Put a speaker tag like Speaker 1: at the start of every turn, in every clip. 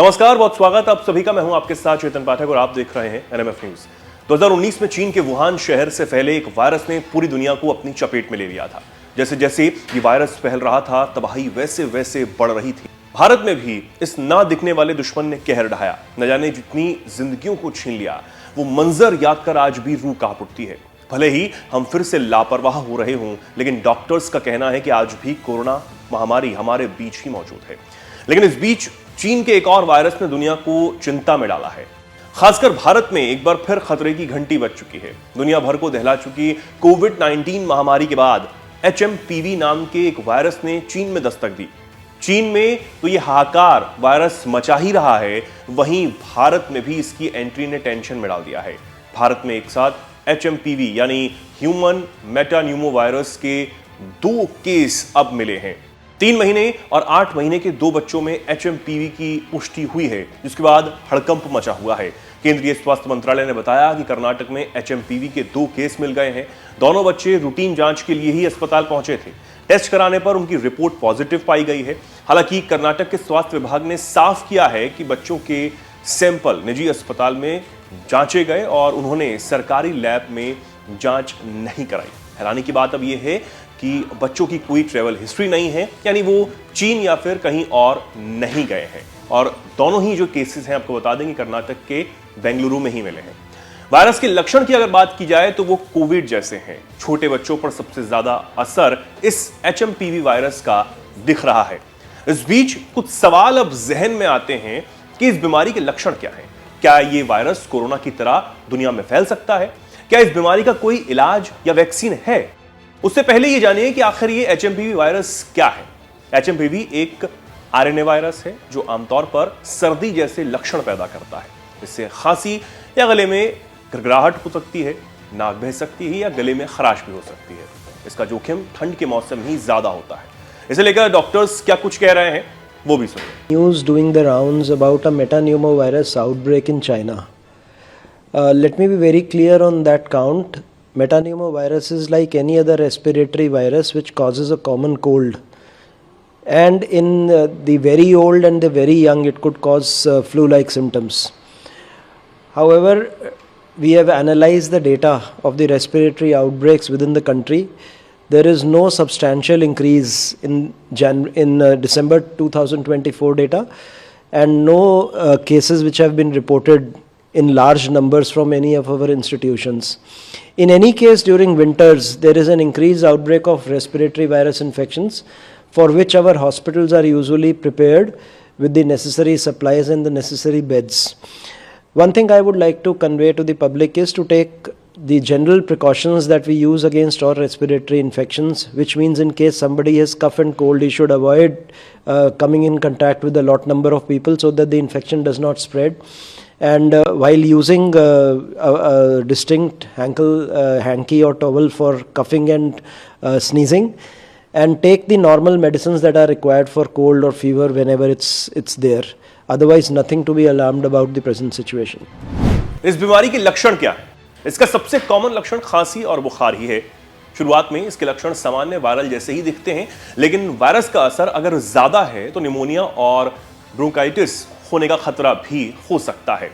Speaker 1: नमस्कार, बहुत स्वागत आप सभी का। मैं हूं आपके साथ चेतन पाठक और आप देख रहे हैं एनएमएफ न्यूज। 2019 में चीन के वुहान शहर से फैले एक वायरस ने पूरी दुनिया को अपनी चपेट में ले लिया था। जैसे जैसे ये वायरस फैल रहा था, तबाही वैसे वैसे बढ़ रही थी। भारत में भी इस ना दिखने वाले दुश्मन ने कहर ढाया। न जाने जितनी जिंदगियों को छीन लिया। वो मंजर याद कर आज भी रूह कांप उठती है। भले ही हम फिर से लापरवाह हो रहे हों, लेकिन डॉक्टर्स का कहना है कि आज भी कोरोना महामारी हमारे बीच ही मौजूद है। लेकिन इस बीच चीन के एक और वायरस ने दुनिया को चिंता में डाला है। खासकर भारत में एक बार फिर खतरे की घंटी बज चुकी है। दुनिया भर को दहला चुकी कोविड-19 महामारी के बाद HMPV नाम के एक वायरस ने चीन में दस्तक दी। चीन में तो ये हाहाकार वायरस मचा ही रहा है, वहीं भारत में भी इसकी एंट्री ने टेंशन में डाल दिया है। भारत में एक साथ HMPV यानी ह्यूमन मेटान्यूमोवायरस के 2 केस अब मिले हैं। 3 महीने और 8 महीने के 2 बच्चों में HMPV की पुष्टि हुई है, जिसके बाद हड़कंप मचा हुआ है। केंद्रीय स्वास्थ्य मंत्रालय ने बताया कि कर्नाटक में HMPV के 2 केस मिल गए हैं। दोनों बच्चे रूटीन जांच के लिए ही अस्पताल पहुंचे थे। टेस्ट कराने पर उनकी रिपोर्ट पॉजिटिव पाई गई है। हालांकि कर्नाटक के स्वास्थ्य विभाग ने साफ किया है कि बच्चों के सैंपल निजी अस्पताल में जांचे गए और उन्होंने सरकारी लैब में जांच नहीं कराई। हैरानी की बात अब यह है कि बच्चों की कोई ट्रैवल हिस्ट्री नहीं है, यानी वो चीन या फिर कहीं और नहीं गए हैं। और दोनों ही जो केसेस हैं, आपको बता दें कि कर्नाटक के बेंगलुरु में ही मिले हैं। वायरस के लक्षण की अगर बात की जाए तो वो कोविड जैसे हैं। छोटे बच्चों पर सबसे ज्यादा असर इस HMPV वायरस का दिख रहा है। इस बीच कुछ सवाल अब जहन में आते हैं कि इस बीमारी के लक्षण क्या हैं। क्या ये वायरस कोरोना की तरह दुनिया में फैल सकता है? क्या इस बीमारी का कोई इलाज या वैक्सीन है? उससे पहले ये जानिए कि आखिर ये HMPV वायरस क्या है। HMPV एक RNA वायरस है जो आमतौर पर सर्दी जैसे लक्षण पैदा करता है। इससे खांसी या गले में घरघराहट हो सकती है, नाक बह सकती है या गले में खराश भी हो सकती है। इसका जोखिम ठंड के मौसम ही ज्यादा होता है। इसे लेकर डॉक्टर्स क्या कुछ कह रहे हैं वो भी सुनिए।
Speaker 2: News doing the rounds about a metapneumovirus outbreak in China. Let me be very clear on that count. Metapneumovirus is like any other respiratory virus which causes a common cold. And in the very old and the very young, it could cause flu-like symptoms. However, we have analyzed the data of the respiratory outbreaks within the country. There is no substantial increase in December 2024 data, and no cases which have been reported in large numbers from any of our institutions. In any case, during winters, there is an increased outbreak of respiratory virus infections, for which our hospitals are usually prepared with the necessary supplies and the necessary beds. One thing I would like to convey to the public is to take the general precautions that we use against all respiratory infections, which means in case somebody has cough and cold, he should avoid coming in contact with a lot number of people so that the infection does not spread. And while using a distinct hanky or towel for coughing and sneezing, and take the normal medicines that are required for cold or fever whenever it's there. Otherwise, nothing to be alarmed about the present situation.
Speaker 1: इस बीमारी के लक्षण क्या है? इसका सबसे common लक्षण खांसी और बुखार ही है। शुरुआत में इसके लक्षण सामान्य वायरल जैसे ही दिखते हैं, लेकिन वायरस का असर अगर ज्यादा है तो निमोनिया और ब्रोंकाइटिस होने का खतरा भी हो सकता है।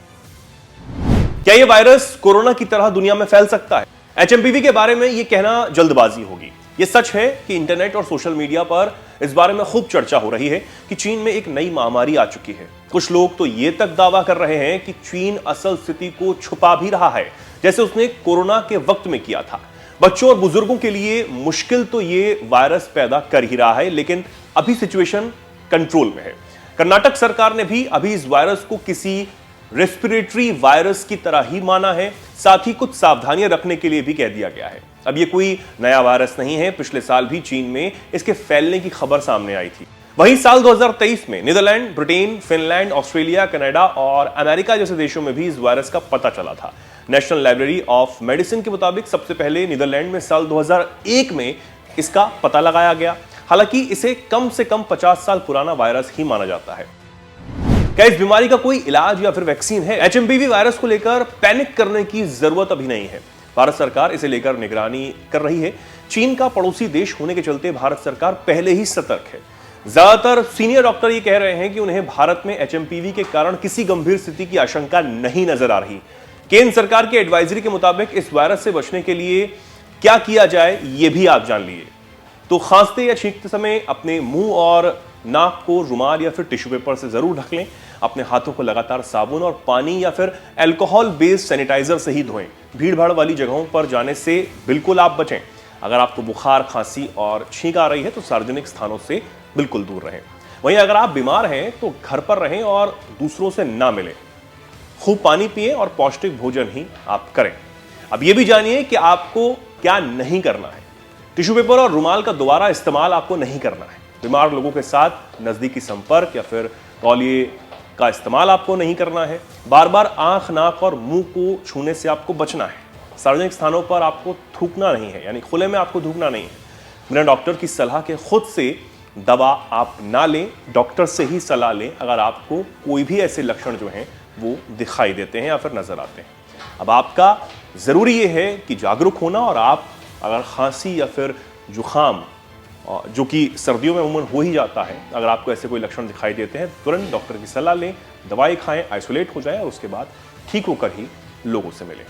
Speaker 1: क्या यह वायरस कोरोना की तरह दुनिया में फैल सकता है? HMPV के बारे में यह कहना जल्दबाजी होगी। यह सच है कि इंटरनेट और सोशल मीडिया पर इस बारे में खूब चर्चा हो रही है कि चीन में एक नई महामारी आ चुकी है। कुछ लोग तो यह तक दावा कर रहे हैं कि चीन असल स्थिति को छुपा भी रहा है, जैसे उसने कोरोना के वक्त में किया था। बच्चों और बुजुर्गों के लिए मुश्किल तो यह वायरस पैदा कर ही रहा है, लेकिन अभी सिचुएशन कंट्रोल में है। कर्नाटक सरकार ने भी अभी इस वायरस को किसी रेस्पिरेटरी वायरस की तरह ही माना है। साथ ही कुछ सावधानियां रखने के लिए भी कह दिया गया है। अब ये कोई नया वायरस नहीं है। पिछले साल भी चीन में इसके फैलने की खबर सामने आई थी। वहीं साल 2023 में Netherlands, Britain, Finland, Australia, Canada और अमेरिका जैसे देशों में भी इस वायरस का पता चला था। नेशनल लाइब्रेरी ऑफ मेडिसिन के मुताबिक सबसे पहले नीदरलैंड में साल 2001 में इसका पता लगाया गया। हालांकि इसे कम से कम 50 साल पुराना वायरस ही माना जाता है। क्या इस बीमारी का कोई इलाज या फिर वैक्सीन है? HMPV वायरस को लेकर पैनिक करने की जरूरत अभी नहीं है। भारत सरकार इसे लेकर निगरानी कर रही है। चीन का पड़ोसी देश होने के चलते भारत सरकार पहले ही सतर्क है। ज्यादातर सीनियर डॉक्टर ये कह रहे हैं कि उन्हें भारत में एचएमपीवी के कारण किसी गंभीर स्थिति की आशंका नहीं नजर आ रही। केंद्र सरकार के एडवाइजरी के मुताबिक इस वायरस से बचने के लिए क्या किया जाए ये भी आप जान लिए। तो खांसते या छींकते समय अपने मुंह और नाक को रुमाल या फिर टिश्यू पेपर से जरूर ढक लें। अपने हाथों को लगातार साबुन और पानी या फिर अल्कोहल बेस्ड सैनिटाइजर से ही धोएं। भीड़ भाड़ वाली जगहों पर जाने से बिल्कुल आप बचें। अगर आपको बुखार, खांसी और छींक आ रही है तो सार्वजनिक स्थानों से बिल्कुल दूर रहें। वहीं अगर आप बीमार हैं तो घर पर रहें और दूसरों से ना मिलें। खूब पानी पिएं और पौष्टिक भोजन ही आप करें। अब यह भी जानिए कि आपको क्या नहीं करना है। टिश्यू पेपर और रुमाल का दोबारा इस्तेमाल आपको नहीं करना है। बीमार लोगों के साथ नजदीकी संपर्क या फिर तौलिए का इस्तेमाल आपको नहीं करना है। बार बार आंख, नाक और मुंह को छूने से आपको बचना है। सार्वजनिक स्थानों पर आपको थूकना नहीं है, यानी खुले में आपको थूकना नहीं है। बिना डॉक्टर की सलाह के खुद से दवा आप ना लें। डॉक्टर से ही सलाह लें अगर आपको कोई भी ऐसे लक्षण जो हैं वो दिखाई देते हैं या फिर नजर आते हैं। अब आपका जरूरी ये है कि जागरूक होना, और आप अगर खांसी या फिर जुखाम, जो कि सर्दियों में अमूमन हो ही जाता है, अगर आपको ऐसे कोई लक्षण दिखाई देते हैं तुरंत डॉक्टर की सलाह लें, दवाई खाएं, आइसोलेट हो जाएं और उसके बाद ठीक होकर ही लोगों से मिलें।